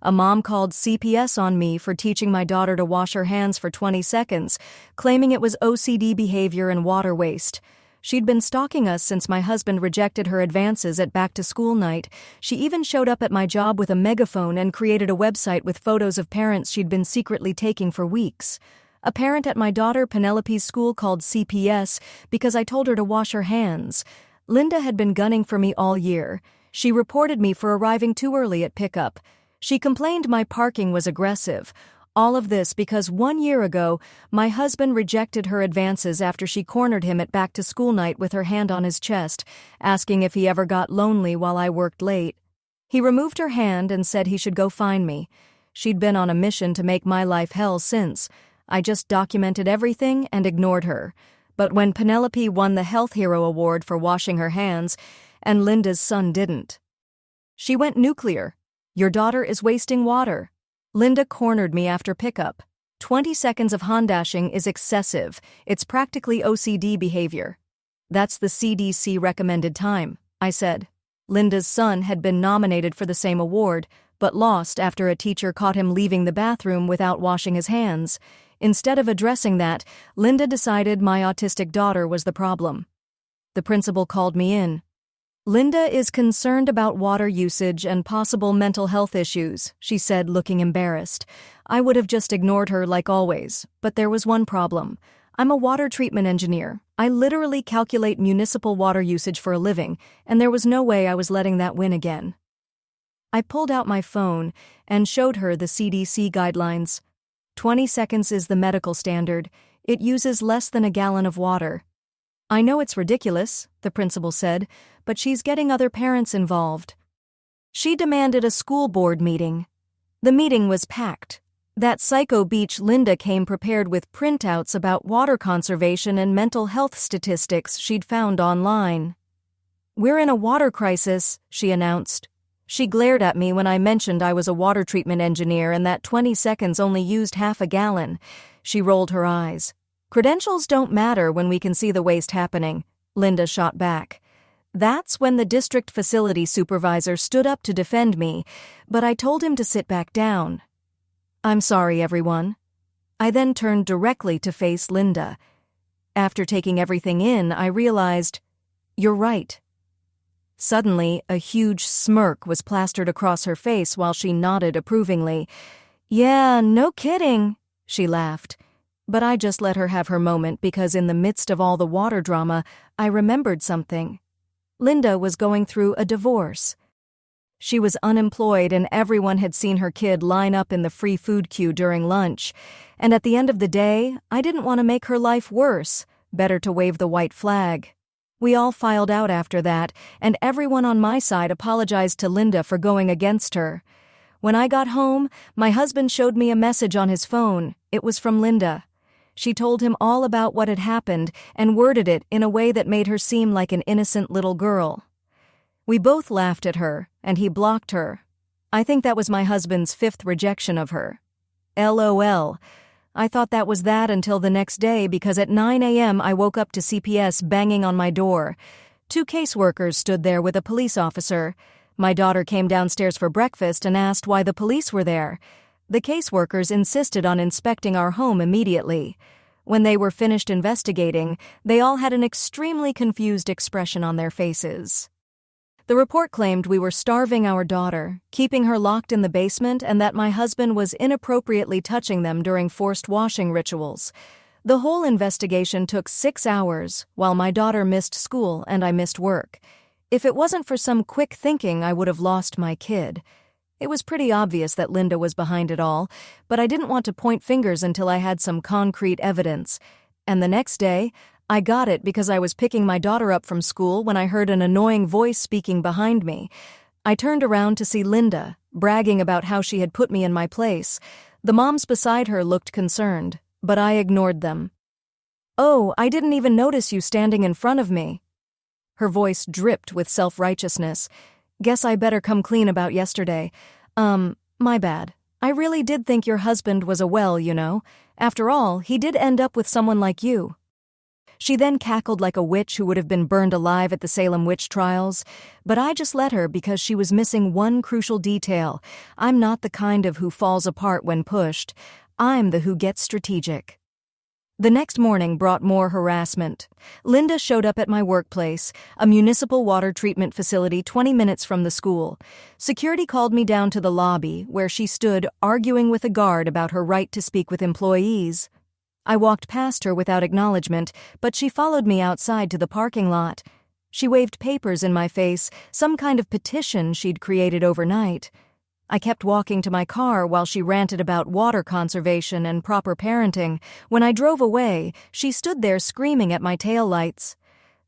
A mom called CPS on me for teaching my daughter to wash her hands for 20 seconds, claiming it was OCD behavior and water waste. She'd been stalking us since my husband rejected her advances at back-to-school night. She even showed up at my job with a megaphone and created a website with photos of parents she'd been secretly taking for weeks. A parent at my daughter Penelope's school called CPS because I told her to wash her hands. Linda had been gunning for me all year. She reported me for arriving too early at pickup. She complained my parking was aggressive. All of this because 1 year ago, my husband rejected her advances after she cornered him at back-to-school night with her hand on his chest, asking if he ever got lonely while I worked late. He removed her hand and said he should go find me. She'd been on a mission to make my life hell since. I just documented everything and ignored her. But when Penelope won the Health Hero Award for washing her hands, and Linda's son didn't, she went nuclear. Your daughter is wasting water. Linda cornered me after pickup. 20 seconds of hand-dashing is excessive. It's practically OCD behavior. That's the CDC recommended time, I said. Linda's son had been nominated for the same award, but lost after a teacher caught him leaving the bathroom without washing his hands. Instead of addressing that, Linda decided my autistic daughter was the problem. The principal called me in. Linda is concerned about water usage and possible mental health issues, she said, looking embarrassed. I would have just ignored her like always, but there was one problem. I'm a water treatment engineer. I literally calculate municipal water usage for a living, and there was no way I was letting that win again. I pulled out my phone and showed her the CDC guidelines. 20 seconds is the medical standard. It uses less than a gallon of water. I know it's ridiculous, the principal said, but she's getting other parents involved. She demanded a school board meeting. The meeting was packed. That psycho beach Linda came prepared with printouts about water conservation and mental health statistics she'd found online. We're in a water crisis, she announced. She glared at me when I mentioned I was a water treatment engineer and that 20 seconds only used half a gallon. She rolled her eyes. Credentials don't matter when we can see the waste happening, Linda shot back. That's when the district facility supervisor stood up to defend me, but I told him to sit back down. I'm sorry, everyone. I then turned directly to face Linda. After taking everything in, I realized, you're right. Suddenly, a huge smirk was plastered across her face while she nodded approvingly. Yeah, no kidding, she laughed. But I just let her have her moment because in the midst of all the water drama, I remembered something. Linda was going through a divorce. She was unemployed and everyone had seen her kid line up in the free food queue during lunch. And at the end of the day, I didn't want to make her life worse. Better to wave the white flag. We all filed out after that, and everyone on my side apologized to Linda for going against her. When I got home, my husband showed me a message on his phone. It was from Linda. She told him all about what had happened and worded it in a way that made her seem like an innocent little girl. We both laughed at her, and he blocked her. I think that was my husband's 5th rejection of her. LOL. I thought that was that until the next day because at 9 a.m. I woke up to CPS banging on my door. 2 caseworkers stood there with a police officer. My daughter came downstairs for breakfast and asked why the police were there. The caseworkers insisted on inspecting our home immediately. When they were finished investigating, they all had an extremely confused expression on their faces. The report claimed we were starving our daughter, keeping her locked in the basement, and that my husband was inappropriately touching them during forced washing rituals. The whole investigation took 6 hours, while my daughter missed school and I missed work. If it wasn't for some quick thinking, I would have lost my kid. It was pretty obvious that Linda was behind it all, but I didn't want to point fingers until I had some concrete evidence. And the next day, I got it because I was picking my daughter up from school when I heard an annoying voice speaking behind me. I turned around to see Linda, bragging about how she had put me in my place. The moms beside her looked concerned, but I ignored them. Oh, I didn't even notice you standing in front of me. Her voice dripped with self-righteousness. Guess I better come clean about yesterday. My bad. I really did think your husband was a well, you know. After all, he did end up with someone like you. She then cackled like a witch who would have been burned alive at the Salem witch trials. But I just let her because she was missing one crucial detail. I'm not the kind of who falls apart when pushed. I'm the who gets strategic. The next morning brought more harassment. Linda showed up at my workplace, a municipal water treatment facility 20 minutes from the school. Security called me down to the lobby, where she stood arguing with a guard about her right to speak with employees. I walked past her without acknowledgement, but she followed me outside to the parking lot. She waved papers in my face, some kind of petition she'd created overnight. I kept walking to my car while she ranted about water conservation and proper parenting. When I drove away, she stood there screaming at my taillights.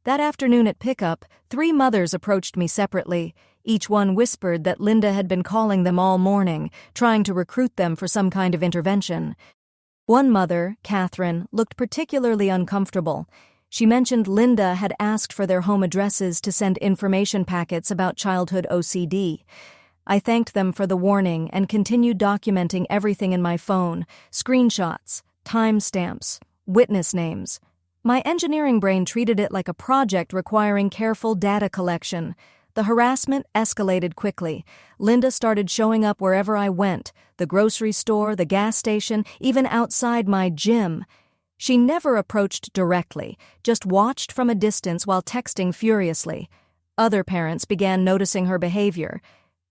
That afternoon at pickup, 3 mothers approached me separately. Each one whispered that Linda had been calling them all morning, trying to recruit them for some kind of intervention. One mother, Catherine, looked particularly uncomfortable. She mentioned Linda had asked for their home addresses to send information packets about childhood OCD. I thanked them for the warning and continued documenting everything in my phone: screenshots, timestamps, witness names. My engineering brain treated it like a project requiring careful data collection. The harassment escalated quickly. Linda started showing up wherever I went: the grocery store, the gas station, even outside my gym. She never approached directly, just watched from a distance while texting furiously. Other parents began noticing her behavior.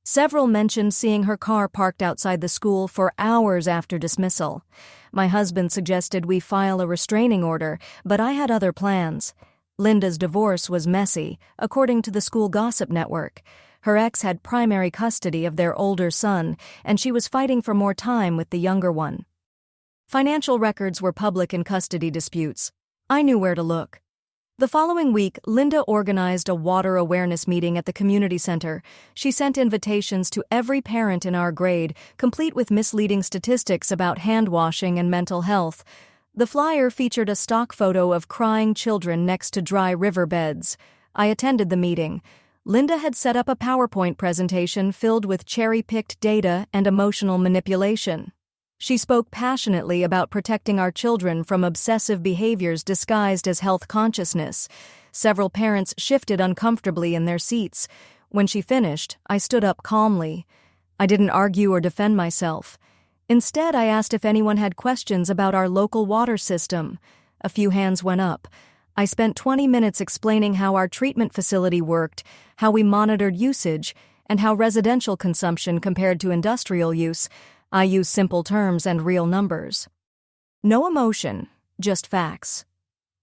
Several mentioned seeing her car parked outside the school for hours after dismissal. My husband suggested we file a restraining order, but I had other plans. Linda's divorce was messy, according to the school gossip network. Her ex had primary custody of their older son, and she was fighting for more time with the younger one. Financial records were public in custody disputes. I knew where to look. The following week, Linda organized a water awareness meeting at the community center. She sent invitations to every parent in our grade, complete with misleading statistics about hand washing and mental health. The flyer featured a stock photo of crying children next to dry riverbeds. I attended the meeting. Linda had set up a PowerPoint presentation filled with cherry-picked data and emotional manipulation. She spoke passionately about protecting our children from obsessive behaviors disguised as health consciousness. Several parents shifted uncomfortably in their seats. When she finished, I stood up calmly. I didn't argue or defend myself. Instead, I asked if anyone had questions about our local water system. A few hands went up. I spent 20 minutes explaining how our treatment facility worked, how we monitored usage, and how residential consumption compared to industrial use. I use simple terms and real numbers. No emotion, just facts.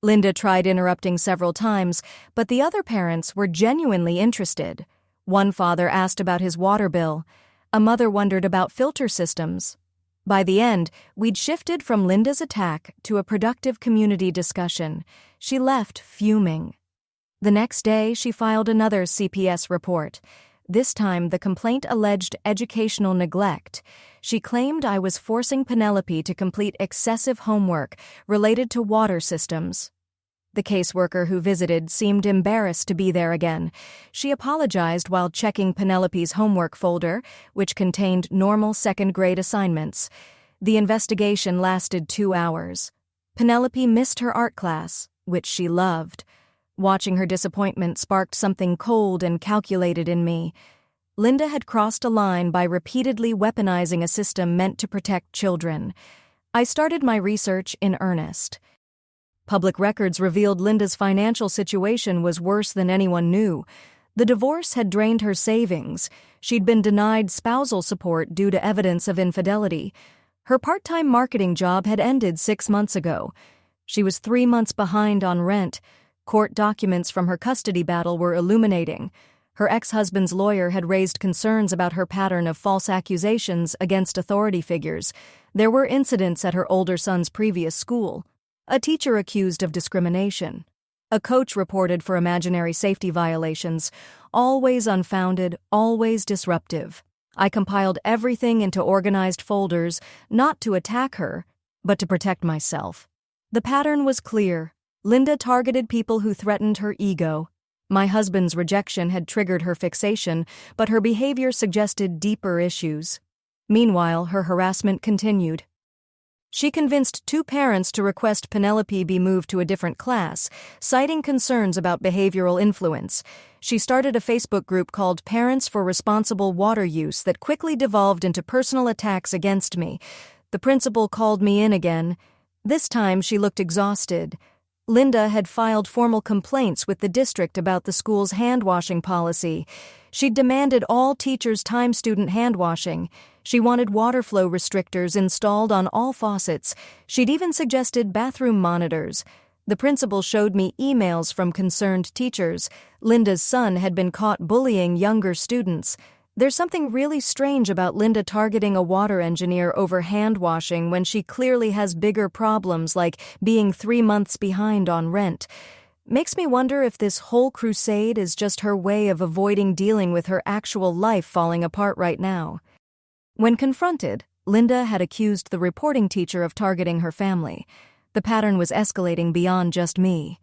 Linda tried interrupting several times, but the other parents were genuinely interested. One father asked about his water bill. A mother wondered about filter systems. By the end, we'd shifted from Linda's attack to a productive community discussion. She left fuming. The next day, she filed another CPS report. This time, the complaint alleged educational neglect. She claimed I was forcing Penelope to complete excessive homework related to water systems. The caseworker who visited seemed embarrassed to be there again. She apologized while checking Penelope's homework folder, which contained normal second-grade assignments. The investigation lasted 2 hours. Penelope missed her art class, which she loved. Watching her disappointment sparked something cold and calculated in me. Linda had crossed a line by repeatedly weaponizing a system meant to protect children. I started my research in earnest. Public records revealed Linda's financial situation was worse than anyone knew. The divorce had drained her savings. She'd been denied spousal support due to evidence of infidelity. Her part-time marketing job had ended 6 months ago. She was 3 months behind on rent. Court documents from her custody battle were illuminating. Her ex-husband's lawyer had raised concerns about her pattern of false accusations against authority figures. There were incidents at her older son's previous school. A teacher accused of discrimination. A coach reported for imaginary safety violations. Always unfounded, always disruptive. I compiled everything into organized folders, not to attack her, but to protect myself. The pattern was clear. Linda targeted people who threatened her ego. My husband's rejection had triggered her fixation, but her behavior suggested deeper issues. Meanwhile, her harassment continued. She convinced two parents to request Penelope be moved to a different class, citing concerns about behavioral influence. She started a Facebook group called Parents for Responsible Water Use that quickly devolved into personal attacks against me. The principal called me in again. This time she looked exhausted. Linda had filed formal complaints with the district about the school's hand-washing policy. She'd demanded all teachers time student hand-washing. She wanted water flow restrictors installed on all faucets. She'd even suggested bathroom monitors. The principal showed me emails from concerned teachers. Linda's son had been caught bullying younger students. There's something really strange about Linda targeting a water engineer over hand-washing when she clearly has bigger problems like being 3 months behind on rent. Makes me wonder if this whole crusade is just her way of avoiding dealing with her actual life falling apart right now. When confronted, Linda had accused the reporting teacher of targeting her family. The pattern was escalating beyond just me.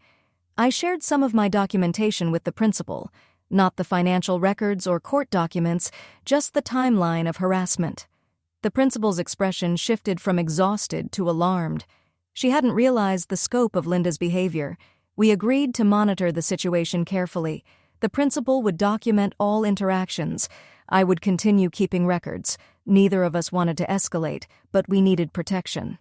I shared some of my documentation with the principal. Not the financial records or court documents, just the timeline of harassment. The principal's expression shifted from exhausted to alarmed. She hadn't realized the scope of Linda's behavior. We agreed to monitor the situation carefully. The principal would document all interactions. I would continue keeping records. Neither of us wanted to escalate, but we needed protection.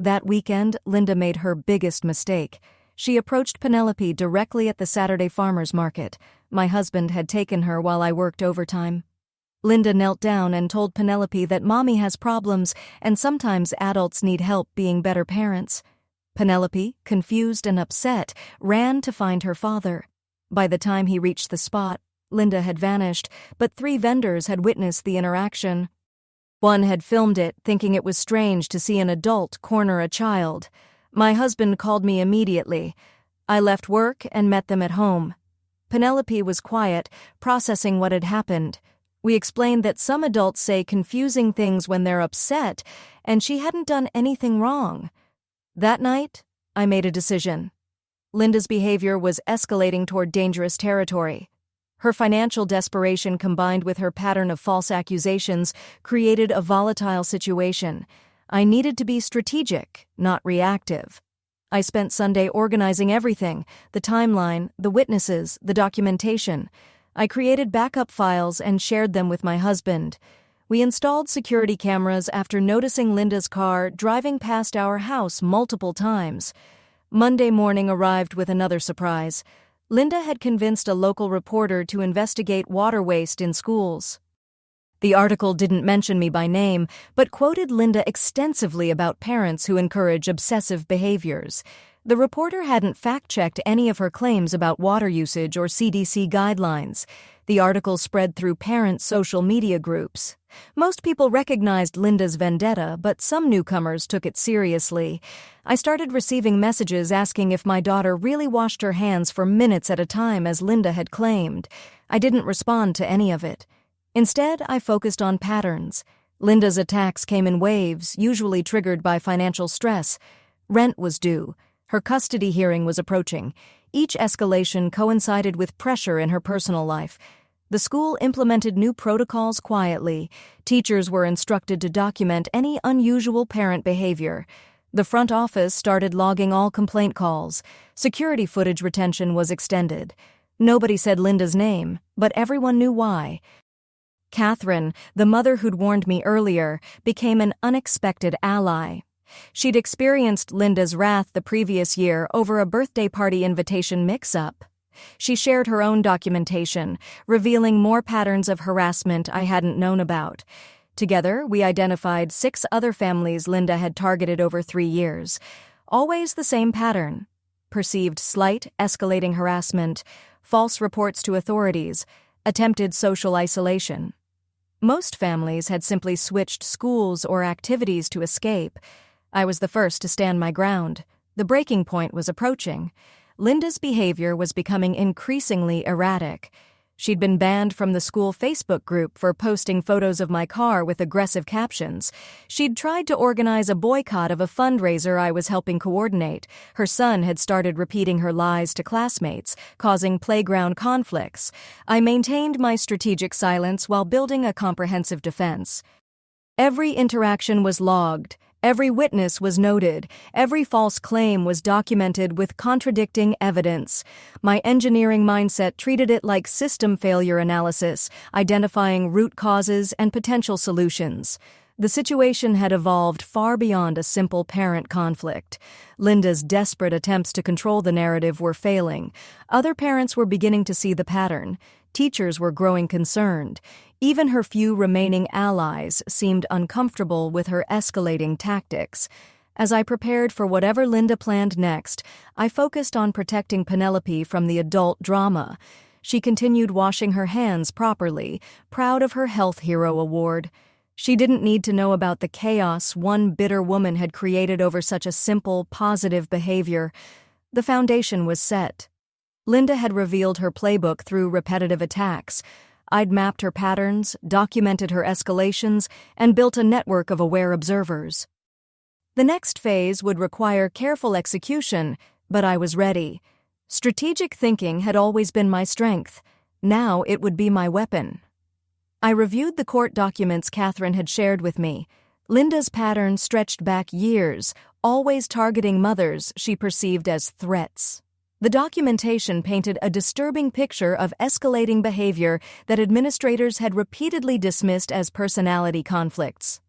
That weekend, Linda made her biggest mistake. She approached Penelope directly at the Saturday farmers market. My husband had taken her while I worked overtime. Linda knelt down and told Penelope that Mommy has problems and sometimes adults need help being better parents. Penelope, confused and upset, ran to find her father. By the time he reached the spot, Linda had vanished, but 3 vendors had witnessed the interaction. One had filmed it, thinking it was strange to see an adult corner a child. My husband called me immediately. I left work and met them at home. Penelope was quiet, processing what had happened. We explained that some adults say confusing things when they're upset, and she hadn't done anything wrong. That night, I made a decision. Linda's behavior was escalating toward dangerous territory. Her financial desperation combined with her pattern of false accusations created a volatile situation. I needed to be strategic, not reactive. I spent Sunday organizing everything, the timeline, the witnesses, the documentation. I created backup files and shared them with my husband. We installed security cameras after noticing Linda's car driving past our house multiple times. Monday morning arrived with another surprise. Linda had convinced a local reporter to investigate water waste in schools. The article didn't mention me by name, but quoted Linda extensively about parents who encourage obsessive behaviors. The reporter hadn't fact-checked any of her claims about water usage or CDC guidelines. The article spread through parents' social media groups. Most people recognized Linda's vendetta, but some newcomers took it seriously. I started receiving messages asking if my daughter really washed her hands for minutes at a time as Linda had claimed. I didn't respond to any of it. Instead, I focused on patterns. Linda's attacks came in waves, usually triggered by financial stress. Rent was due. Her custody hearing was approaching. Each escalation coincided with pressure in her personal life. The school implemented new protocols quietly. Teachers were instructed to document any unusual parent behavior. The front office started logging all complaint calls. Security footage retention was extended. Nobody said Linda's name, but everyone knew why. Catherine, the mother who'd warned me earlier, became an unexpected ally. She'd experienced Linda's wrath the previous year over a birthday party invitation mix-up. She shared her own documentation, revealing more patterns of harassment I hadn't known about. Together, we identified 6 other families Linda had targeted over 3 years. Always the same pattern. Perceived slight, escalating harassment, false reports to authorities, attempted social isolation. Most families had simply switched schools or activities to escape. I was the first to stand my ground. The breaking point was approaching. Linda's behavior was becoming increasingly erratic. She'd been banned from the school Facebook group for posting photos of my car with aggressive captions. She'd tried to organize a boycott of a fundraiser I was helping coordinate. Her son had started repeating her lies to classmates, causing playground conflicts. I maintained my strategic silence while building a comprehensive defense. Every interaction was logged. Every witness was noted. Every false claim was documented with contradicting evidence. My engineering mindset treated it like system failure analysis, identifying root causes and potential solutions. The situation had evolved far beyond a simple parent conflict. Linda's desperate attempts to control the narrative were failing. Other parents were beginning to see the pattern. Teachers were growing concerned. Even her few remaining allies seemed uncomfortable with her escalating tactics. As I prepared for whatever Linda planned next, I focused on protecting Penelope from the adult drama. She continued washing her hands properly, proud of her Health Hero award. She didn't need to know about the chaos one bitter woman had created over such a simple, positive behavior. The foundation was set. Linda had revealed her playbook through repetitive attacks. I'd mapped her patterns, documented her escalations, and built a network of aware observers. The next phase would require careful execution, but I was ready. Strategic thinking had always been my strength. Now it would be my weapon. I reviewed the court documents Catherine had shared with me. Linda's pattern stretched back years, always targeting mothers she perceived as threats. The documentation painted a disturbing picture of escalating behavior that administrators had repeatedly dismissed as personality conflicts.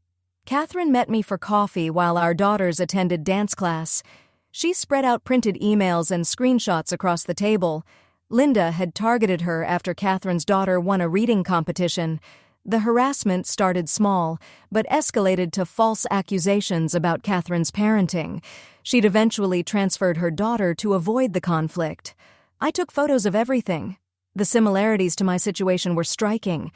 Catherine met me for coffee while our daughters attended dance class. She spread out printed emails and screenshots across the table. Linda had targeted her after Catherine's daughter won a reading competition. The harassment started small, but escalated to false accusations about Catherine's parenting. She'd eventually transferred her daughter to avoid the conflict. I took photos of everything. The similarities to my situation were striking.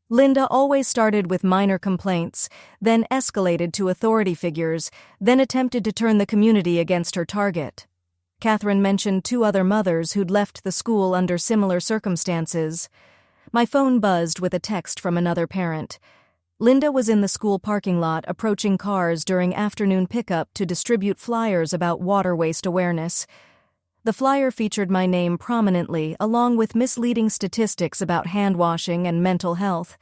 Linda always started with minor complaints, then escalated to authority figures, then attempted to turn the community against her target. Catherine mentioned 2 other mothers who'd left the school under similar circumstances. My phone buzzed with a text from another parent. Linda was in the school parking lot approaching cars during afternoon pickup to distribute flyers about water waste awareness. The flyer featured my name prominently, along with misleading statistics about hand washing and mental health.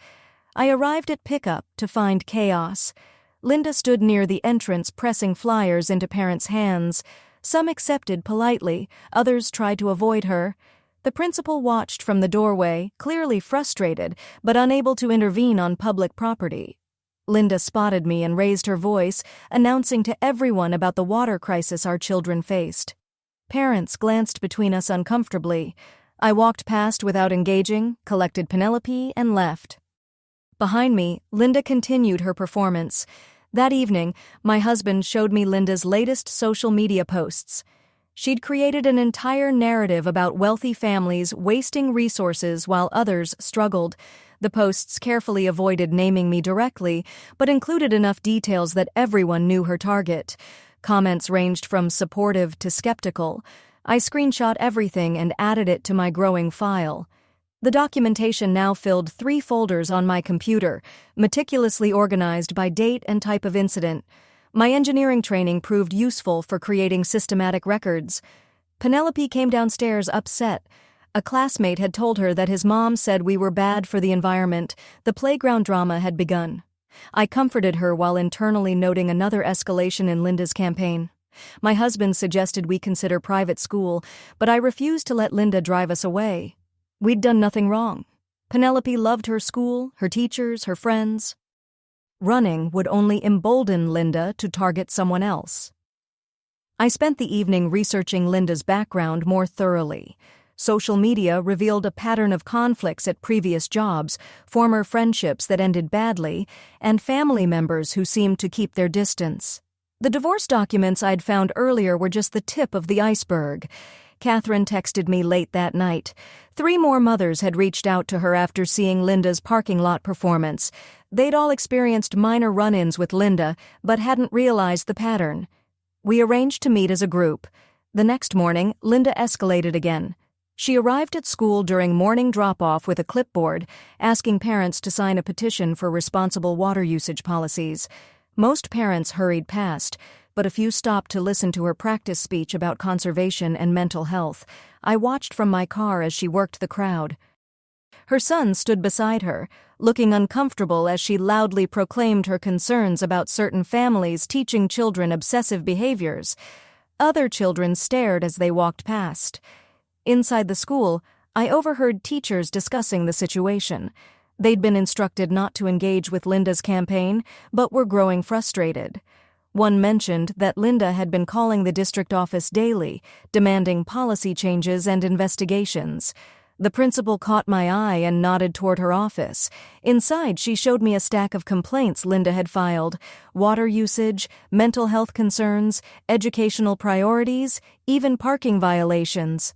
I arrived at pickup to find chaos. Linda stood near the entrance pressing flyers into parents' hands. Some accepted politely, others tried to avoid her. The principal watched from the doorway, clearly frustrated, but unable to intervene on public property. Linda spotted me and raised her voice, announcing to everyone about the water crisis our children faced. Parents glanced between us uncomfortably. I walked past without engaging, collected Penelope, and left. Behind me, Linda continued her performance. That evening, my husband showed me Linda's latest social media posts. She'd created an entire narrative about wealthy families wasting resources while others struggled. The posts carefully avoided naming me directly, but included enough details that everyone knew her target. Comments ranged from supportive to skeptical. I screenshot everything and added it to my growing file. The documentation now filled 3 folders on my computer, meticulously organized by date and type of incident. My engineering training proved useful for creating systematic records. Penelope came downstairs upset. A classmate had told her that his mom said we were bad for the environment. The playground drama had begun. I comforted her while internally noting another escalation in Linda's campaign. My husband suggested we consider private school, but I refused to let Linda drive us away. We'd done nothing wrong. Penelope loved her school, her teachers, her friends. Running would only embolden Linda to target someone else. I spent the evening researching Linda's background more thoroughly. Social media revealed a pattern of conflicts at previous jobs, former friendships that ended badly, and family members who seemed to keep their distance. The divorce documents I'd found earlier were just the tip of the iceberg. Catherine texted me late that night. 3 more mothers had reached out to her after seeing Linda's parking lot performance. They'd all experienced minor run-ins with Linda, but hadn't realized the pattern. We arranged to meet as a group. The next morning, Linda escalated again. She arrived at school during morning drop-off with a clipboard, asking parents to sign a petition for responsible water usage policies. Most parents hurried past, but a few stopped to listen to her practice speech about conservation and mental health. I watched from my car as she worked the crowd. Her son stood beside her, looking uncomfortable as she loudly proclaimed her concerns about certain families teaching children obsessive behaviors. Other children stared as they walked past. Inside the school, I overheard teachers discussing the situation. They'd been instructed not to engage with Linda's campaign, but were growing frustrated. One mentioned that Linda had been calling the district office daily, demanding policy changes and investigations. The principal caught my eye and nodded toward her office. Inside, she showed me a stack of complaints Linda had filed: water usage, mental health concerns, educational priorities, even parking violations.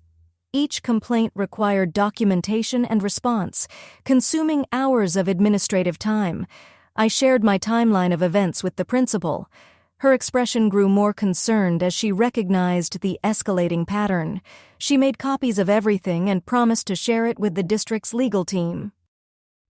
Each complaint required documentation and response, consuming hours of administrative time. I shared my timeline of events with the principal. Her expression grew more concerned as she recognized the escalating pattern. She made copies of everything and promised to share it with the district's legal team.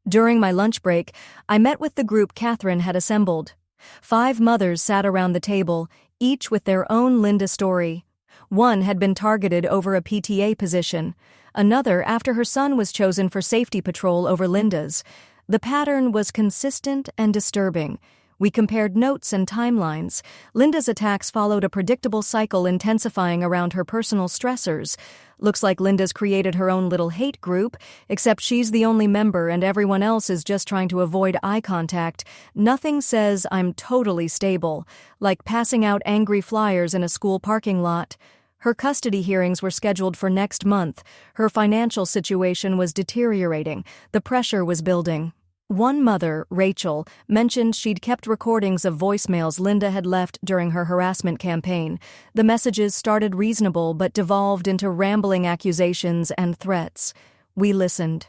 During my lunch break, I met with the group Catherine had assembled. 5 mothers sat around the table, each with their own Linda story. One had been targeted over a PTA position, another after her son was chosen for safety patrol over Linda's. The pattern was consistent and disturbing. We compared notes and timelines. Linda's attacks followed a predictable cycle, intensifying around her personal stressors. Looks like Linda's created her own little hate group, except she's the only member and everyone else is just trying to avoid eye contact. Nothing says I'm totally stable, like passing out angry flyers in a school parking lot. Her custody hearings were scheduled for next month. Her financial situation was deteriorating. The pressure was building. One mother, Rachel, mentioned she'd kept recordings of voicemails Linda had left during her harassment campaign. The messages started reasonable but devolved into rambling accusations and threats. We listened.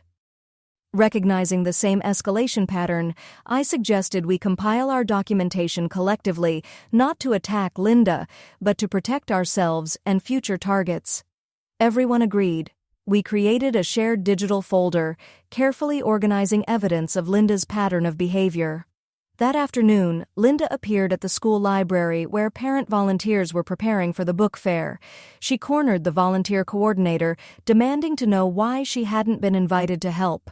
Recognizing the same escalation pattern, I suggested we compile our documentation collectively, not to attack Linda, but to protect ourselves and future targets. Everyone agreed. We created a shared digital folder, carefully organizing evidence of Linda's pattern of behavior. That afternoon, Linda appeared at the school library where parent volunteers were preparing for the book fair. She cornered the volunteer coordinator, demanding to know why she hadn't been invited to help.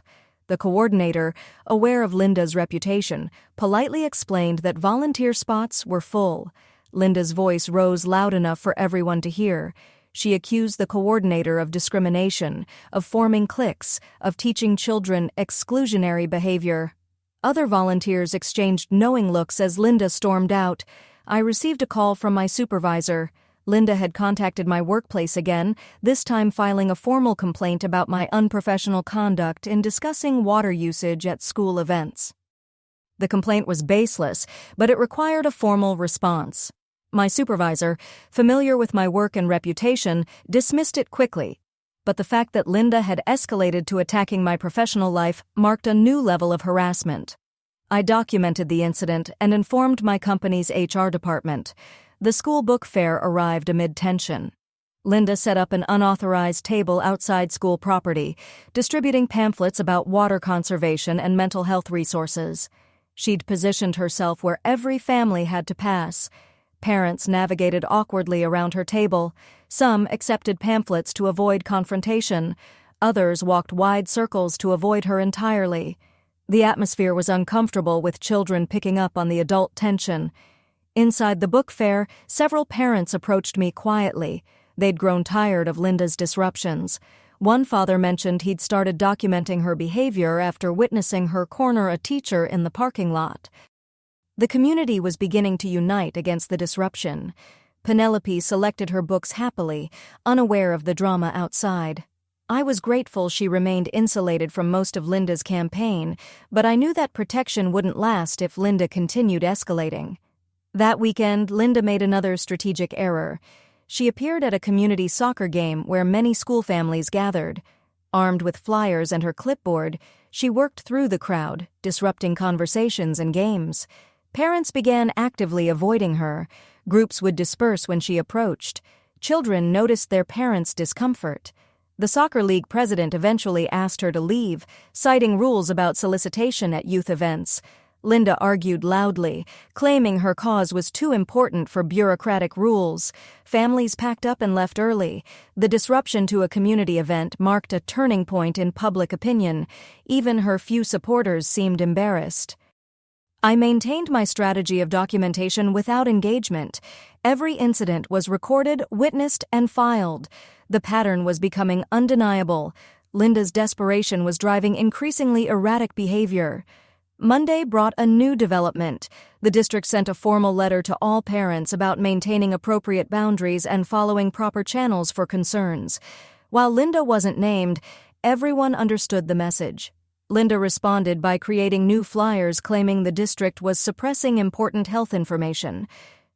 The coordinator, aware of Linda's reputation, politely explained that volunteer spots were full. Linda's voice rose loud enough for everyone to hear. She accused the coordinator of discrimination, of forming cliques, of teaching children exclusionary behavior. Other volunteers exchanged knowing looks as Linda stormed out. I received a call from my supervisor. Linda had contacted my workplace again, this time filing a formal complaint about my unprofessional conduct in discussing water usage at school events. The complaint was baseless, but it required a formal response. My supervisor, familiar with my work and reputation, dismissed it quickly. But the fact that Linda had escalated to attacking my professional life marked a new level of harassment. I documented the incident and informed my company's HR department. The school book fair arrived amid tension. Linda set up an unauthorized table outside school property, distributing pamphlets about water conservation and mental health resources. She'd positioned herself where every family had to pass. Parents navigated awkwardly around her table. Some accepted pamphlets to avoid confrontation. Others walked wide circles to avoid her entirely. The atmosphere was uncomfortable, with children picking up on the adult tension. Inside the book fair, several parents approached me quietly. They'd grown tired of Linda's disruptions. One father mentioned he'd started documenting her behavior after witnessing her corner a teacher in the parking lot. The community was beginning to unite against the disruption. Penelope selected her books happily, unaware of the drama outside. I was grateful she remained insulated from most of Linda's campaign, but I knew that protection wouldn't last if Linda continued escalating. That weekend, Linda made another strategic error. She appeared at a community soccer game where many school families gathered. Armed with flyers and her clipboard, she worked through the crowd, disrupting conversations and games. Parents began actively avoiding her. Groups would disperse when she approached. Children noticed their parents' discomfort. The soccer league president eventually asked her to leave, citing rules about solicitation at youth events. Linda argued loudly, claiming her cause was too important for bureaucratic rules. Families packed up and left early. The disruption to a community event marked a turning point in public opinion. Even her few supporters seemed embarrassed. I maintained my strategy of documentation without engagement. Every incident was recorded, witnessed, and filed. The pattern was becoming undeniable. Linda's desperation was driving increasingly erratic behavior. Monday brought a new development. The district sent a formal letter to all parents about maintaining appropriate boundaries and following proper channels for concerns. While Linda wasn't named, everyone understood the message. Linda responded by creating new flyers claiming the district was suppressing important health information.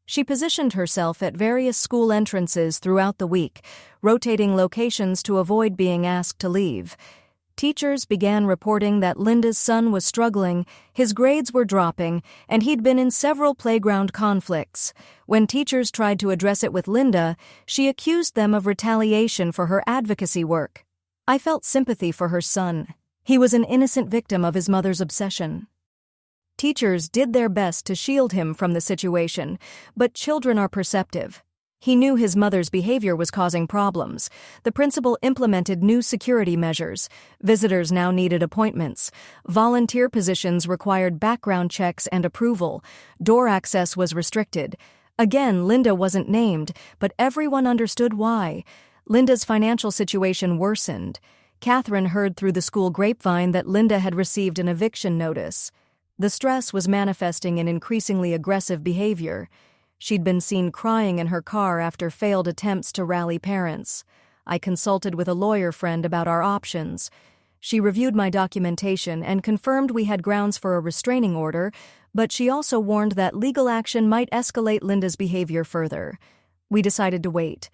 She positioned herself at various school entrances throughout the week, rotating locations to avoid being asked to leave. Teachers began reporting that Linda's son was struggling, his grades were dropping, and he'd been in several playground conflicts. When teachers tried to address it with Linda, she accused them of retaliation for her advocacy work. I felt sympathy for her son. He was an innocent victim of his mother's obsession. Teachers did their best to shield him from the situation, but children are perceptive. He knew his mother's behavior was causing problems. The principal implemented new security measures. Visitors now needed appointments. Volunteer positions required background checks and approval. Door access was restricted. Again, Linda wasn't named, but everyone understood why. Linda's financial situation worsened. Catherine heard through the school grapevine that Linda had received an eviction notice. The stress was manifesting in increasingly aggressive behavior. She'd been seen crying in her car after failed attempts to rally parents. I consulted with a lawyer friend about our options. She reviewed my documentation and confirmed we had grounds for a restraining order, but she also warned that legal action might escalate Linda's behavior further. We decided to wait.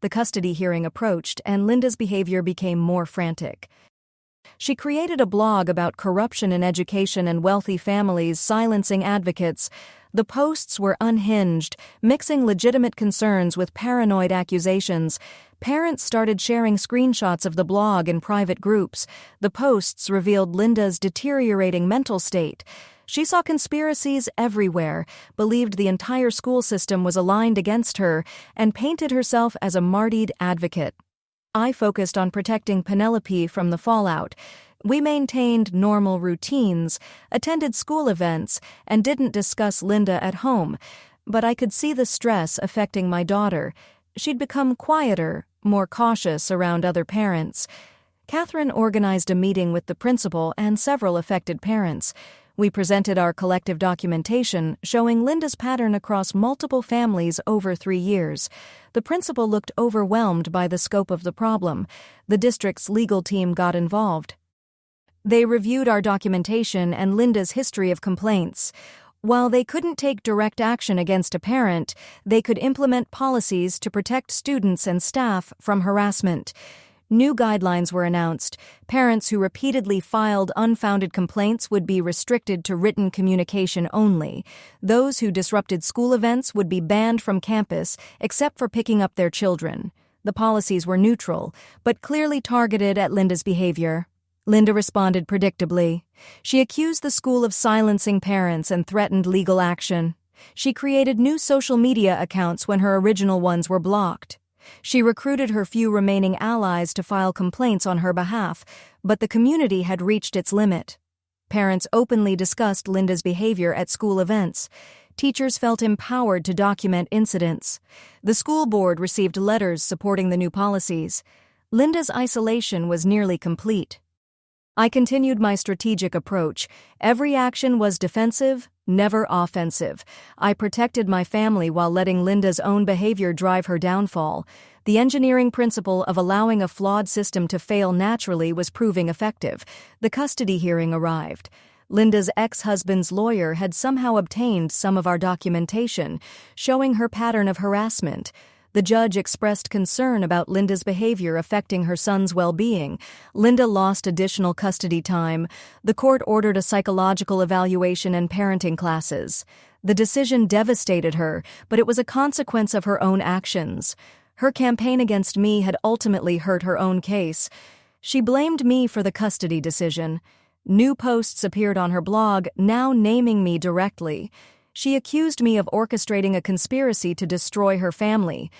The custody hearing approached, and Linda's behavior became more frantic. She created a blog about corruption in education and wealthy families silencing advocates. The posts were unhinged, mixing legitimate concerns with paranoid accusations. Parents started sharing screenshots of the blog in private groups. The posts revealed Linda's deteriorating mental state. She saw conspiracies everywhere, believed the entire school system was aligned against her, and painted herself as a martyred advocate. I focused on protecting Penelope from the fallout. We maintained normal routines, attended school events, and didn't discuss Linda at home, but I could see the stress affecting my daughter. She'd become quieter, more cautious around other parents. Catherine organized a meeting with the principal and several affected parents. We presented our collective documentation showing Linda's pattern across multiple families over 3 years. The principal looked overwhelmed by the scope of the problem. The district's legal team got involved. They reviewed our documentation and Linda's history of complaints. While they couldn't take direct action against a parent, they could implement policies to protect students and staff from harassment. New guidelines were announced. Parents who repeatedly filed unfounded complaints would be restricted to written communication only. Those who disrupted school events would be banned from campus, except for picking up their children. The policies were neutral, but clearly targeted at Linda's behavior. Linda responded predictably. She accused the school of silencing parents and threatened legal action. She created new social media accounts when her original ones were blocked. She recruited her few remaining allies to file complaints on her behalf, but the community had reached its limit. Parents openly discussed Linda's behavior at school events. Teachers felt empowered to document incidents. The school board received letters supporting the new policies. Linda's isolation was nearly complete. I continued my strategic approach. Every action was defensive, never offensive. I protected my family while letting Linda's own behavior drive her downfall. The engineering principle of allowing a flawed system to fail naturally was proving effective. The custody hearing arrived. Linda's ex-husband's lawyer had somehow obtained some of our documentation, showing her pattern of harassment. The judge expressed concern about Linda's behavior affecting her son's well-being. Linda lost additional custody time. The court ordered a psychological evaluation and parenting classes. The decision devastated her, but it was a consequence of her own actions. Her campaign against me had ultimately hurt her own case. She blamed me for the custody decision. New posts appeared on her blog, now naming me directly. She accused me of orchestrating a conspiracy to destroy her family.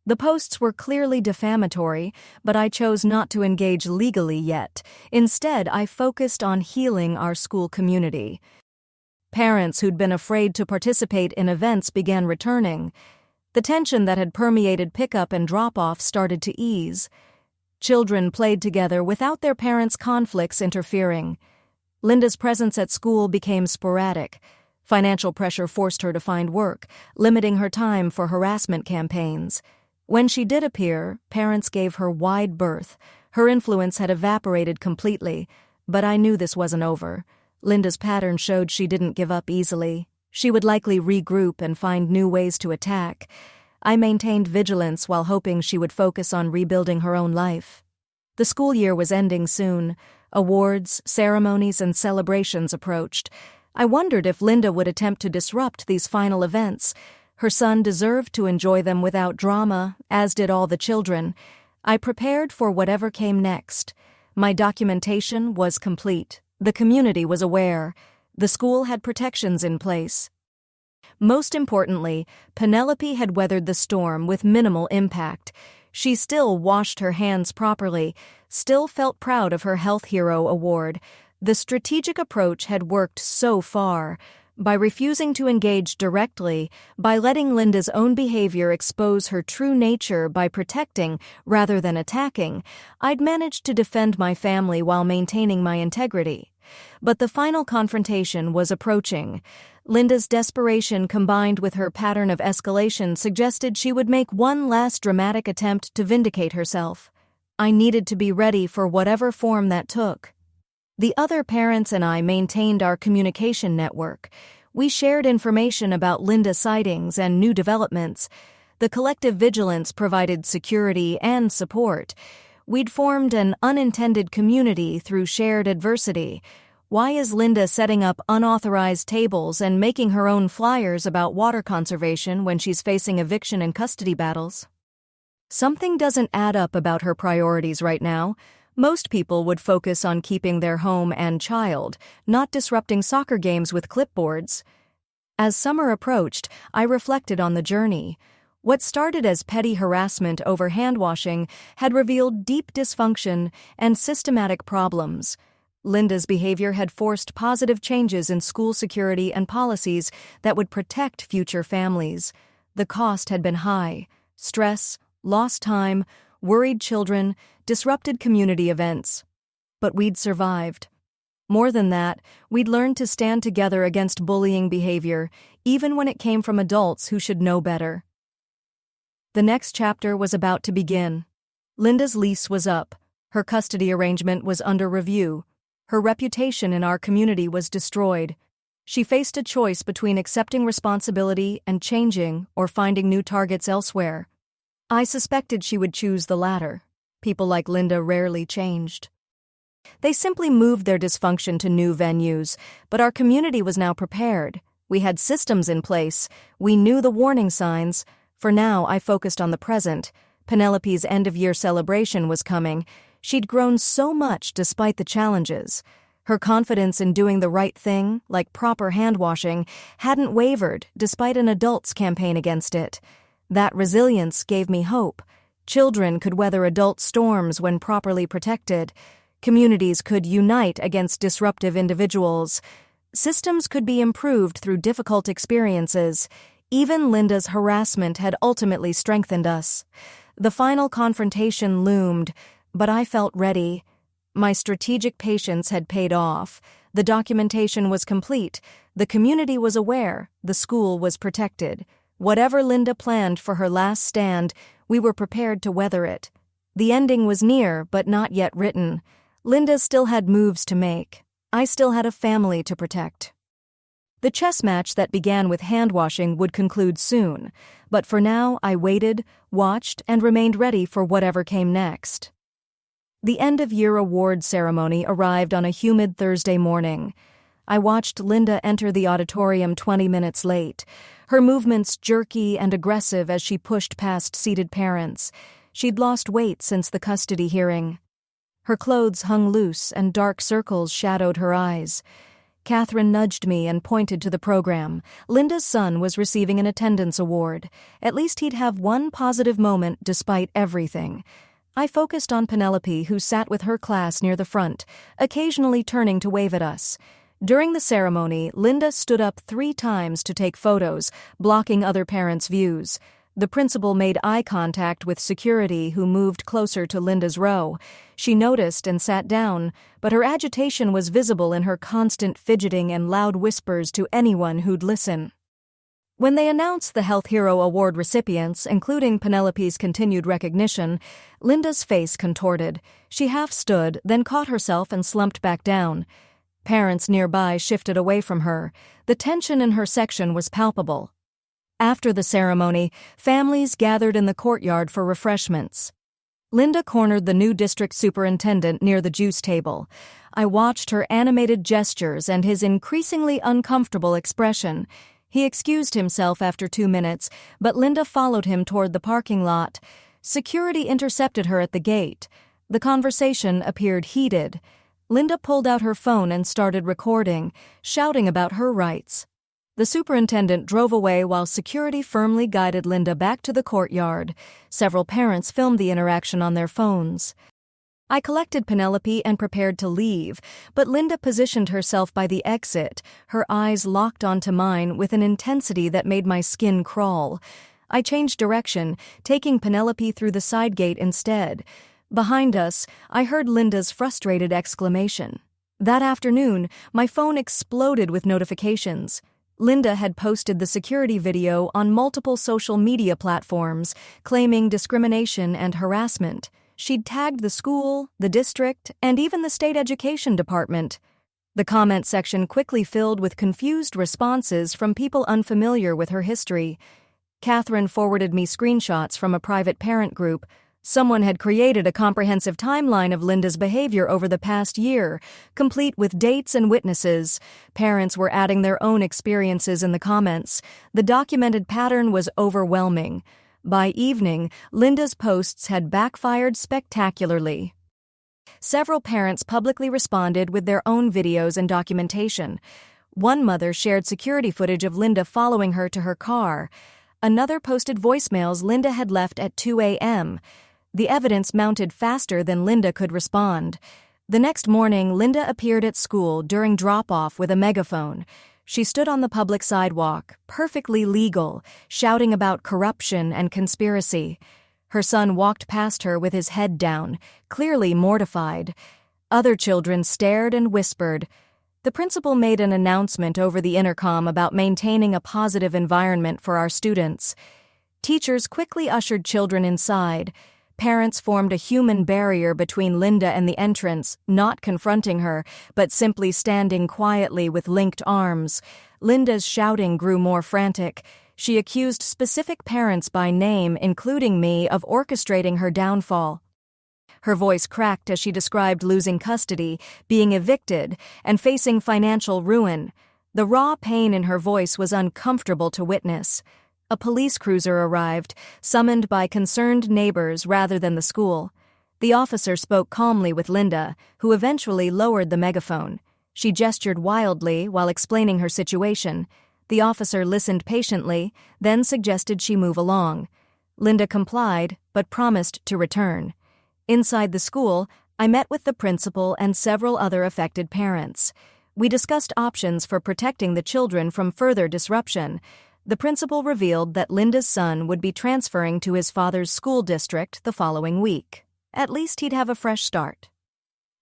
The posts were clearly defamatory, but I chose not to engage legally yet. Instead, I focused on healing our school community. Parents who'd been afraid to participate in events began returning. The tension that had permeated pickup and drop-off started to ease. Children played together without their parents' conflicts interfering. Linda's presence at school became sporadic. Financial pressure forced her to find work, limiting her time for harassment campaigns. When she did appear, parents gave her wide berth. Her influence had evaporated completely, but I knew this wasn't over. Linda's pattern showed she didn't give up easily. She would likely regroup and find new ways to attack. I maintained vigilance while hoping she would focus on rebuilding her own life. The school year was ending soon. Awards, ceremonies, and celebrations approached. I wondered if Linda would attempt to disrupt these final events. Her son deserved to enjoy them without drama, as did all the children. I prepared for whatever came next. My documentation was complete. The community was aware. The school had protections in place. Most importantly, Penelope had weathered the storm with minimal impact. She still washed her hands properly, still felt proud of her Health Hero award. The strategic approach had worked so far. By refusing to engage directly, by letting Linda's own behavior expose her true nature by protecting rather than attacking, I'd managed to defend my family while maintaining my integrity. But the final confrontation was approaching. Linda's desperation combined with her pattern of escalation suggested she would make one last dramatic attempt to vindicate herself. I needed to be ready for whatever form that took. The other parents and I maintained our communication network. We shared information about Linda sightings and new developments. The collective vigilance provided security and support. We'd formed an unintended community through shared adversity. Why is Linda setting up unauthorized tables and making her own flyers about water conservation when she's facing eviction and custody battles? Something doesn't add up about her priorities right now. Most people would focus on keeping their home and child, not disrupting soccer games with clipboards. As summer approached, I reflected on the journey. What started as petty harassment over hand-washing had revealed deep dysfunction and systematic problems. Linda's behavior had forced positive changes in school security and policies that would protect future families. The cost had been high: stress, lost time, worried children, disrupted community events. But we'd survived. More than that, we'd learned to stand together against bullying behavior, even when it came from adults who should know better. The next chapter was about to begin. Linda's lease was up. Her custody arrangement was under review. Her reputation in our community was destroyed. She faced a choice between accepting responsibility and changing or finding new targets elsewhere. I suspected she would choose the latter. People like Linda rarely changed. They simply moved their dysfunction to new venues, but our community was now prepared. We had systems in place. We knew the warning signs. For now, I focused on the present. Penelope's end-of-year celebration was coming. She'd grown so much despite the challenges. Her confidence in doing the right thing, like proper hand-washing, hadn't wavered despite an adult's campaign against it. That resilience gave me hope. Children could weather adult storms when properly protected. Communities could unite against disruptive individuals. Systems could be improved through difficult experiences. Even Linda's harassment had ultimately strengthened us. The final confrontation loomed, but I felt ready. My strategic patience had paid off. The documentation was complete. The community was aware. The school was protected. Whatever Linda planned for her last stand, we were prepared to weather it. The ending was near, but not yet written. Linda still had moves to make. I still had a family to protect. The chess match that began with hand-washing would conclude soon, but for now I waited, watched, and remained ready for whatever came next. The end-of-year award ceremony arrived on a humid Thursday morning. I watched Linda enter the auditorium 20 minutes late, her movements jerky and aggressive as she pushed past seated parents. She'd lost weight since the custody hearing. Her clothes hung loose and dark circles shadowed her eyes. Catherine nudged me and pointed to the program. Linda's son was receiving an attendance award. At least he'd have one positive moment despite everything. I focused on Penelope, who sat with her class near the front, occasionally turning to wave at us. During the ceremony, Linda stood up 3 times to take photos, blocking other parents' views. The principal made eye contact with security, who moved closer to Linda's row. She noticed and sat down, but her agitation was visible in her constant fidgeting and loud whispers to anyone who'd listen. When they announced the Health Hero Award recipients, including Penelope's continued recognition, Linda's face contorted. She half stood, then caught herself and slumped back down. Parents nearby shifted away from her. The tension in her section was palpable. After the ceremony, families gathered in the courtyard for refreshments. Linda cornered the new district superintendent near the juice table. I watched her animated gestures and his increasingly uncomfortable expression. He excused himself after 2 minutes, but Linda followed him toward the parking lot. Security intercepted her at the gate. The conversation appeared heated. Linda pulled out her phone and started recording, shouting about her rights. The superintendent drove away while security firmly guided Linda back to the courtyard. Several parents filmed the interaction on their phones. I collected Penelope and prepared to leave, but Linda positioned herself by the exit, her eyes locked onto mine with an intensity that made my skin crawl. I changed direction, taking Penelope through the side gate instead. Behind us, I heard Linda's frustrated exclamation. That afternoon, my phone exploded with notifications. Linda had posted the security video on multiple social media platforms, claiming discrimination and harassment. She'd tagged the school, the district, and even the state education department. The comment section quickly filled with confused responses from people unfamiliar with her history. Catherine forwarded me screenshots from a private parent group. Someone had created a comprehensive timeline of Linda's behavior over the past year, complete with dates and witnesses. Parents were adding their own experiences in the comments. The documented pattern was overwhelming. By evening, Linda's posts had backfired spectacularly. Several parents publicly responded with their own videos and documentation. One mother shared security footage of Linda following her to her car. Another posted voicemails Linda had left at 2 a.m. The evidence mounted faster than Linda could respond. The next morning, Linda appeared at school during drop-off with a megaphone. She stood on the public sidewalk, perfectly legal, shouting about corruption and conspiracy. Her son walked past her with his head down, clearly mortified. Other children stared and whispered. The principal made an announcement over the intercom about maintaining a positive environment for our students. Teachers quickly ushered children inside. Parents formed a human barrier between Linda and the entrance, not confronting her, but simply standing quietly with linked arms. Linda's shouting grew more frantic. She accused specific parents by name, including me, of orchestrating her downfall. Her voice cracked as she described losing custody, being evicted, and facing financial ruin. The raw pain in her voice was uncomfortable to witness. A police cruiser arrived, summoned by concerned neighbors rather than the school. The officer spoke calmly with Linda, who eventually lowered the megaphone. She gestured wildly while explaining her situation. The officer listened patiently, then suggested she move along. Linda complied, but promised to return. Inside the school, I met with the principal and several other affected parents. We discussed options for protecting the children from further disruption. The principal revealed that Linda's son would be transferring to his father's school district the following week. At least he'd have a fresh start.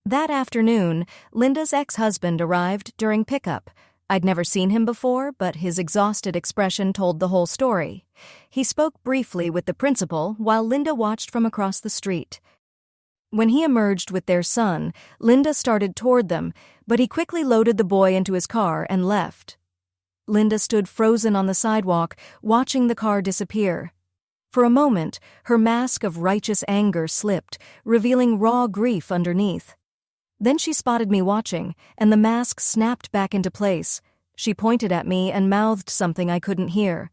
That afternoon, Linda's ex-husband arrived during pickup. I'd never seen him before, but his exhausted expression told the whole story. He spoke briefly with the principal while Linda watched from across the street. When he emerged with their son, Linda started toward them, but he quickly loaded the boy into his car and left. Linda stood frozen on the sidewalk, watching the car disappear. For a moment, her mask of righteous anger slipped, revealing raw grief underneath. Then she spotted me watching, and the mask snapped back into place. She pointed at me and mouthed something I couldn't hear.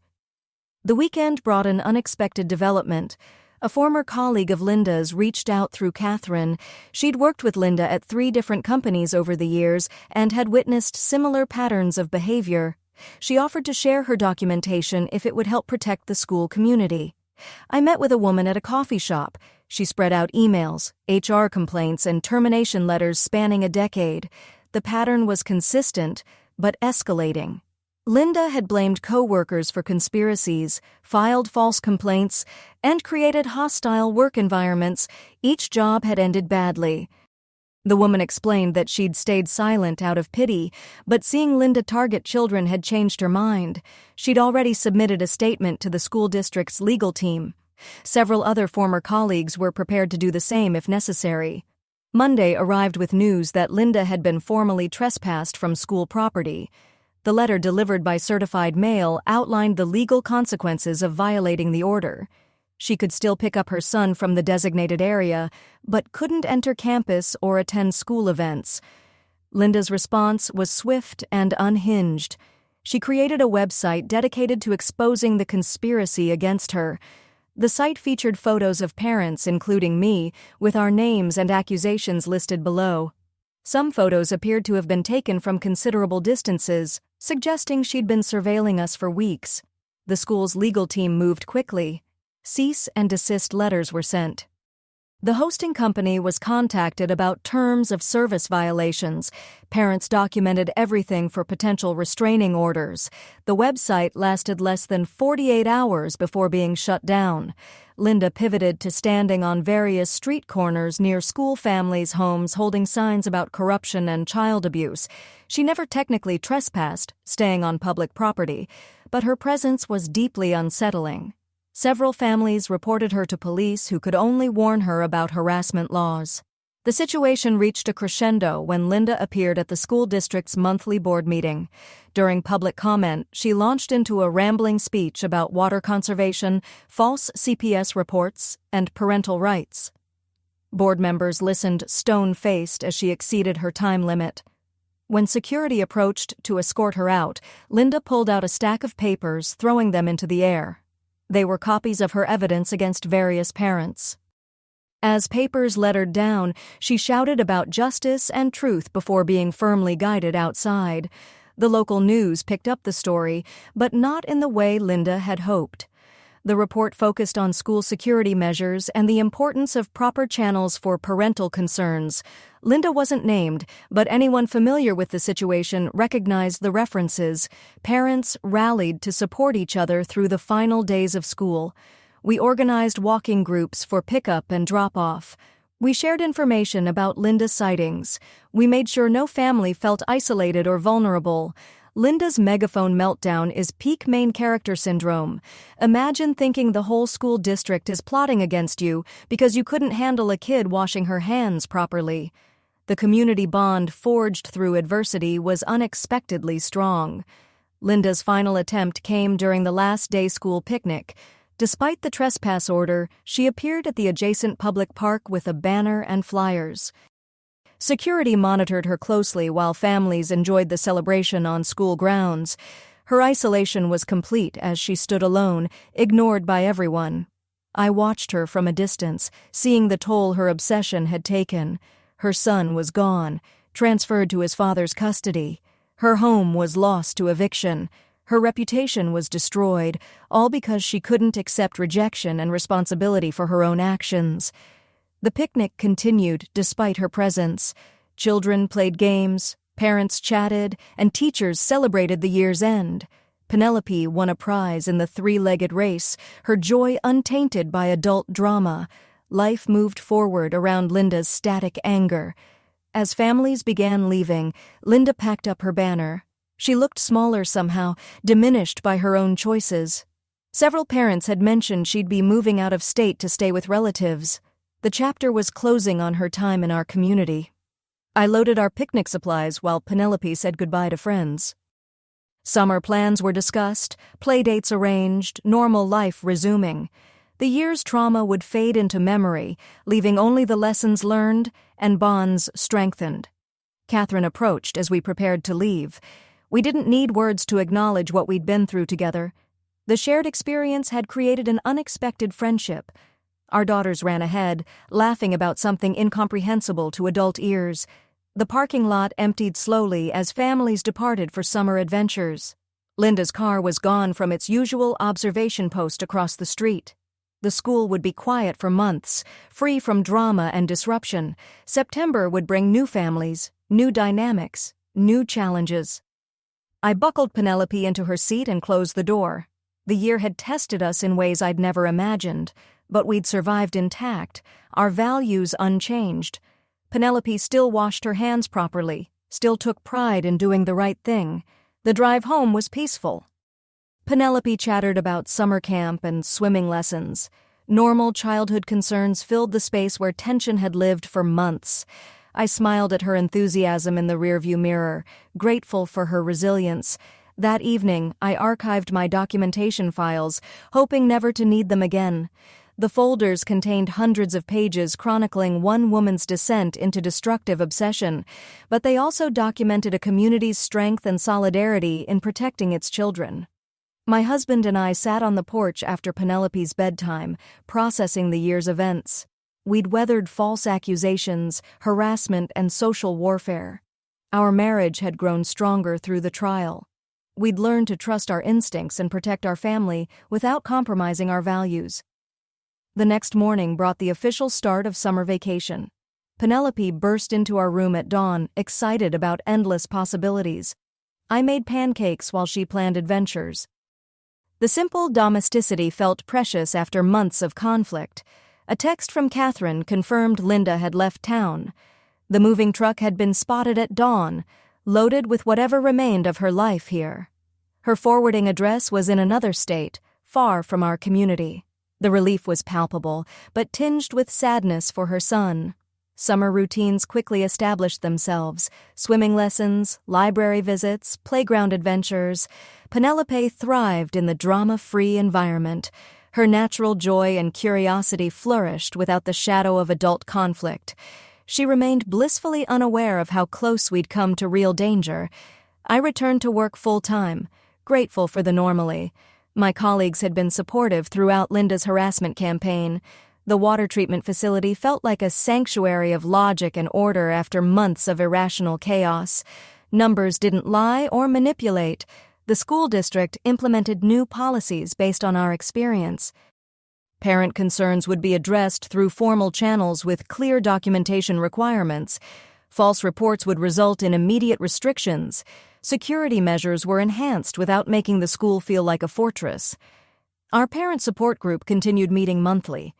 The weekend brought an unexpected development. A former colleague of Linda's reached out through Catherine. She'd worked with Linda at 3 different companies over the years and had witnessed similar patterns of behavior. She offered to share her documentation if it would help protect the school community. I met with a woman at a coffee shop. She spread out emails, HR complaints, and termination letters spanning a decade. The pattern was consistent, but escalating. Linda had blamed co-workers for conspiracies, filed false complaints, and created hostile work environments. Each job had ended badly. The woman explained that she'd stayed silent out of pity, but seeing Linda target children had changed her mind. She'd already submitted a statement to the school district's legal team. Several other former colleagues were prepared to do the same if necessary. Monday arrived with news that Linda had been formally trespassed from school property. The letter delivered by certified mail outlined the legal consequences of violating the order. She could still pick up her son from the designated area, but couldn't enter campus or attend school events. Linda's response was swift and unhinged. She created a website dedicated to exposing the conspiracy against her. The site featured photos of parents, including me, with our names and accusations listed below. Some photos appeared to have been taken from considerable distances, suggesting she'd been surveilling us for weeks. The school's legal team moved quickly. Cease and desist letters were sent. The hosting company was contacted about terms of service violations. Parents documented everything for potential restraining orders. The website lasted less than 48 hours before being shut down. Linda pivoted to standing on various street corners near school families' homes holding signs about corruption and child abuse. She never technically trespassed, staying on public property, but her presence was deeply unsettling. Several families reported her to police who could only warn her about harassment laws. The situation reached a crescendo when Linda appeared at the school district's monthly board meeting. During public comment, she launched into a rambling speech about water conservation, false CPS reports, and parental rights. Board members listened stone-faced as she exceeded her time limit. When security approached to escort her out, Linda pulled out a stack of papers, throwing them into the air. They were copies of her evidence against various parents. As papers lettered down, she shouted about justice and truth before being firmly guided outside. The local news picked up the story, but not in the way Linda had hoped. The report focused on school security measures and the importance of proper channels for parental concerns. Linda wasn't named, but anyone familiar with the situation recognized the references. Parents rallied to support each other through the final days of school. We organized walking groups for pickup and drop-off. We shared information about Linda's sightings. We made sure no family felt isolated or vulnerable. Linda's megaphone meltdown is peak main character syndrome. Imagine thinking the whole school district is plotting against you because you couldn't handle a kid washing her hands properly. The community bond forged through adversity was unexpectedly strong. Linda's final attempt came during the last day school picnic. Despite the trespass order, she appeared at the adjacent public park with a banner and flyers. Security monitored her closely while families enjoyed the celebration on school grounds. Her isolation was complete as she stood alone, ignored by everyone. I watched her from a distance, seeing the toll her obsession had taken. Her son was gone, transferred to his father's custody. Her home was lost to eviction. Her reputation was destroyed, all because she couldn't accept rejection and responsibility for her own actions. The picnic continued despite her presence. Children played games, parents chatted, and teachers celebrated the year's end. Penelope won a prize in the 3-legged race, her joy untainted by adult drama. Life moved forward around Linda's static anger. As families began leaving, Linda packed up her banner. She looked smaller somehow, diminished by her own choices. Several parents had mentioned she'd be moving out of state to stay with relatives. The chapter was closing on her time in our community. I loaded our picnic supplies while Penelope said goodbye to friends. Summer plans were discussed, playdates arranged, normal life resuming. The year's trauma would fade into memory, leaving only the lessons learned and bonds strengthened. Catherine approached as we prepared to leave. We didn't need words to acknowledge what we'd been through together. The shared experience had created an unexpected friendship. Our daughters ran ahead, laughing about something incomprehensible to adult ears. The parking lot emptied slowly as families departed for summer adventures. Linda's car was gone from its usual observation post across the street. The school would be quiet for months, free from drama and disruption. September would bring new families, new dynamics, new challenges. I buckled Penelope into her seat and closed the door. The year had tested us in ways I'd never imagined, but we'd survived intact, our values unchanged. Penelope still washed her hands properly, still took pride in doing the right thing. The drive home was peaceful. Penelope chattered about summer camp and swimming lessons. Normal childhood concerns filled the space where tension had lived for months. I smiled at her enthusiasm in the rearview mirror, grateful for her resilience. That evening, I archived my documentation files, hoping never to need them again. The folders contained hundreds of pages chronicling one woman's descent into destructive obsession, but they also documented a community's strength and solidarity in protecting its children. My husband and I sat on the porch after Penelope's bedtime, processing the year's events. We'd weathered false accusations, harassment, and social warfare. Our marriage had grown stronger through the trial. We'd learned to trust our instincts and protect our family without compromising our values. The next morning brought the official start of summer vacation. Penelope burst into our room at dawn, excited about endless possibilities. I made pancakes while she planned adventures. The simple domesticity felt precious after months of conflict. A text from Catherine confirmed Linda had left town. The moving truck had been spotted at dawn, loaded with whatever remained of her life here. Her forwarding address was in another state, far from our community. The relief was palpable, but tinged with sadness for her son. Summer routines quickly established themselves: swimming lessons, library visits, playground adventures. Penelope thrived in the drama-free environment. Her natural joy and curiosity flourished without the shadow of adult conflict. She remained blissfully unaware of how close we'd come to real danger. I returned to work full-time, grateful for the normally. My colleagues had been supportive throughout Linda's harassment campaign. The water treatment facility felt like a sanctuary of logic and order after months of irrational chaos. Numbers didn't lie or manipulate. The school district implemented new policies based on our experience. Parent concerns would be addressed through formal channels with clear documentation requirements. False reports would result in immediate restrictions. Security measures were enhanced without making the school feel like a fortress. Our parent support group continued meeting monthly.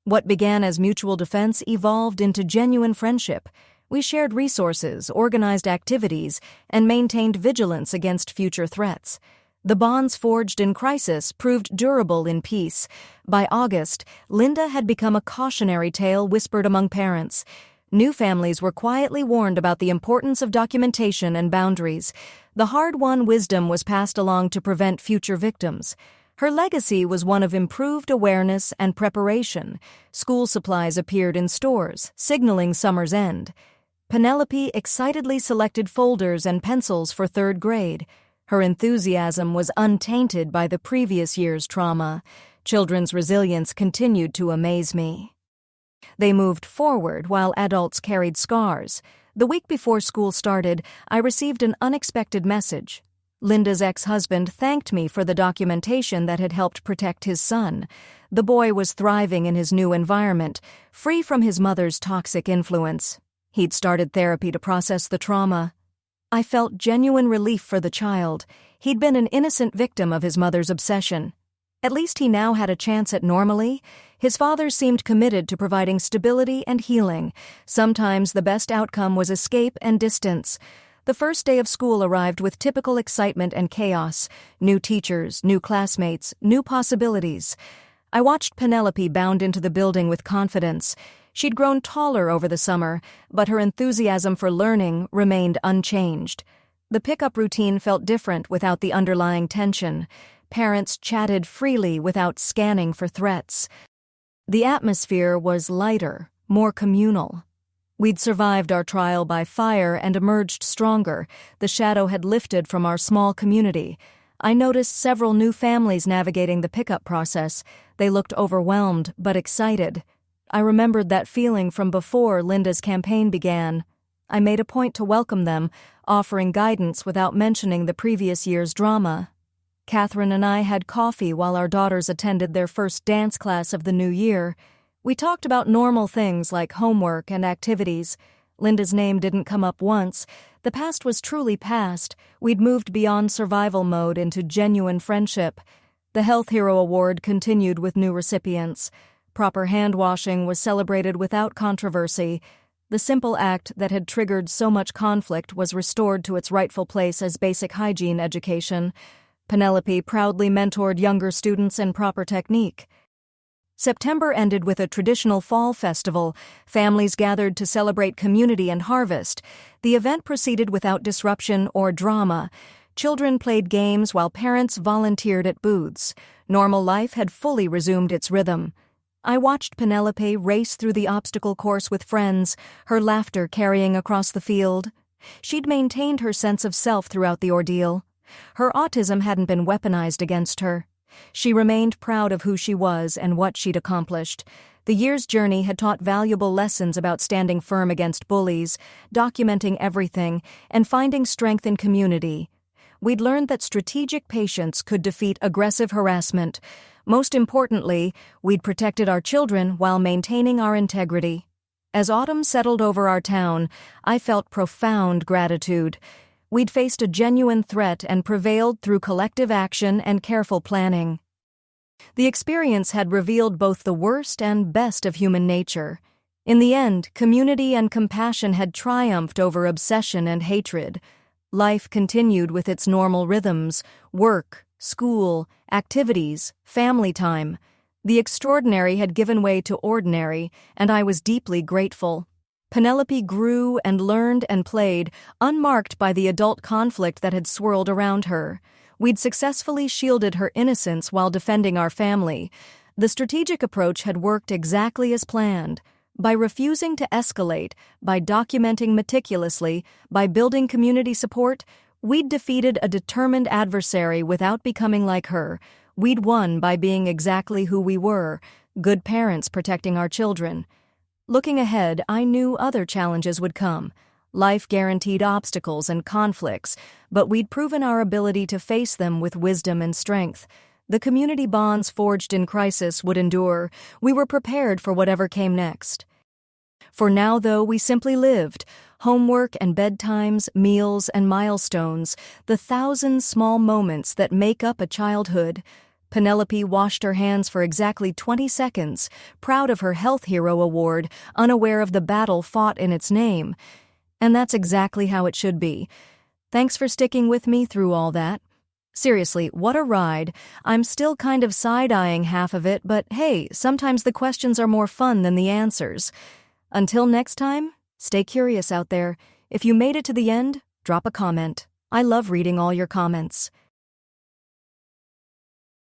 What began as mutual defense evolved into genuine friendship. We shared resources, organized activities, and maintained vigilance against future threats. The bonds forged in crisis proved durable in peace. By August, Linda had become a cautionary tale whispered among parents. New families were quietly warned about the importance of documentation and boundaries. The hard-won wisdom was passed along to prevent future victims. Her legacy was one of improved awareness and preparation. School supplies appeared in stores, signaling summer's end. Penelope excitedly selected folders and pencils for third grade. Her enthusiasm was untainted by the previous year's trauma. Children's resilience continued to amaze me. They moved forward while adults carried scars. The week before school started, I received an unexpected message. Linda's ex-husband thanked me for the documentation that had helped protect his son. The boy was thriving in his new environment, free from his mother's toxic influence. He'd started therapy to process the trauma. I felt genuine relief for the child. He'd been an innocent victim of his mother's obsession. At least he now had a chance at normally. His father seemed committed to providing stability and healing. Sometimes the best outcome was escape and distance. The first day of school arrived with typical excitement and chaos. New teachers, new classmates, new possibilities. I watched Penelope bound into the building with confidence. She'd grown taller over the summer, but her enthusiasm for learning remained unchanged. The pickup routine felt different without the underlying tension. Parents chatted freely without scanning for threats. The atmosphere was lighter, more communal. We'd survived our trial by fire and emerged stronger. The shadow had lifted from our small community. I noticed several new families navigating the pickup process. They looked overwhelmed but excited. I remembered that feeling from before Linda's campaign began. I made a point to welcome them, offering guidance without mentioning the previous year's drama. Catherine and I had coffee while our daughters attended their first dance class of the new year. We talked about normal things like homework and activities. Linda's name didn't come up once. The past was truly past. We'd moved beyond survival mode into genuine friendship. The Health Hero Award continued with new recipients. Proper hand washing was celebrated without controversy. The simple act that had triggered so much conflict was restored to its rightful place as basic hygiene education. Penelope proudly mentored younger students in proper technique. September ended with a traditional fall festival. Families gathered to celebrate community and harvest. The event proceeded without disruption or drama. Children played games while parents volunteered at booths. Normal life had fully resumed its rhythm. I watched Penelope race through the obstacle course with friends, her laughter carrying across the field. She'd maintained her sense of self throughout the ordeal. Her autism hadn't been weaponized against her. She remained proud of who she was and what she'd accomplished. The year's journey had taught valuable lessons about standing firm against bullies, documenting everything, and finding strength in community. We'd learned that strategic patience could defeat aggressive harassment. Most importantly, we'd protected our children while maintaining our integrity. As autumn settled over our town, I felt profound gratitude. We'd faced a genuine threat and prevailed through collective action and careful planning. The experience had revealed both the worst and best of human nature. In the end, community and compassion had triumphed over obsession and hatred. Life continued with its normal rhythms: work, school, activities, family time. The extraordinary had given way to ordinary, and I was deeply grateful. Penelope grew and learned and played, unmarked by the adult conflict that had swirled around her. We'd successfully shielded her innocence while defending our family. The strategic approach had worked exactly as planned. By refusing to escalate, by documenting meticulously, by building community support, we'd defeated a determined adversary without becoming like her. We'd won by being exactly who we were, good parents protecting our children. Looking ahead, I knew other challenges would come. Life guaranteed obstacles and conflicts, but we'd proven our ability to face them with wisdom and strength. The community bonds forged in crisis would endure. We were prepared for whatever came next. For now, though, we simply lived. Homework and bedtimes, meals and milestones, the thousand small moments that make up a childhood. Penelope washed her hands for exactly 20 seconds, proud of her Health Hero Award, unaware of the battle fought in its name. And that's exactly how it should be. Thanks for sticking with me through all that. Seriously, what a ride. I'm still kind of side-eyeing half of it, but hey, sometimes the questions are more fun than the answers. Until next time, stay curious out there. If you made it to the end, drop a comment. I love reading all your comments.